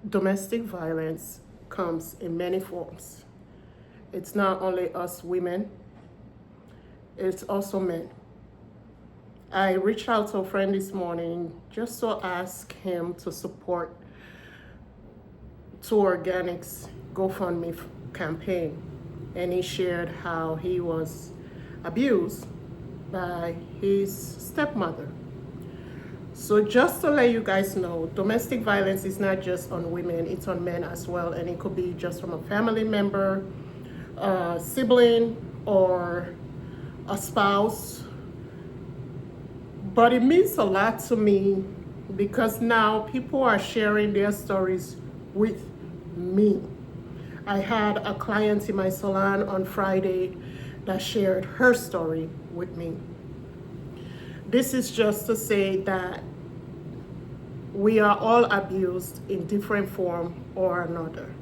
Domestic violence comes in many forms. It's not only us women, it's also men. I reached out to a friend this morning just to ask him to support Two Organics GoFundMe campaign. And he shared how he was abused by his stepmother. So just to let you guys know, domestic violence is not just on women, it's on men as well. And it could be just from a family member, a sibling, or a spouse. But it means a lot to me because now people are sharing their stories with me. I had a client in my salon on Friday that shared her story with me. This is just to say that we are all abused in different form or another.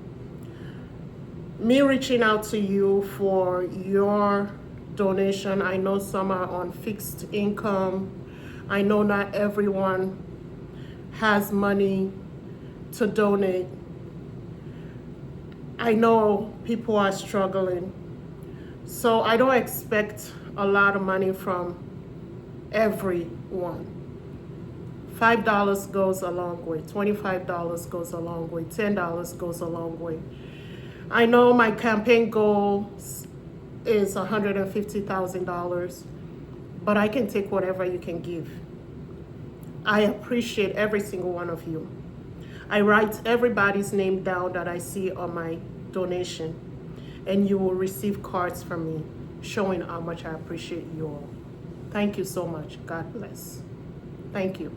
Me reaching out to you for your donation, I know some are on fixed income. I know not everyone has money to donate. I know people are struggling. So I don't expect a lot of money from everyone. $5 goes a long way, $25 goes a long way, $10 goes a long way. I know my campaign goal is $150,000, but I can take whatever you can give. I appreciate every single one of you. I write everybody's name down that I see on my donation, and you will receive cards from me showing how much I appreciate you all. Thank you so much. God bless. Thank you.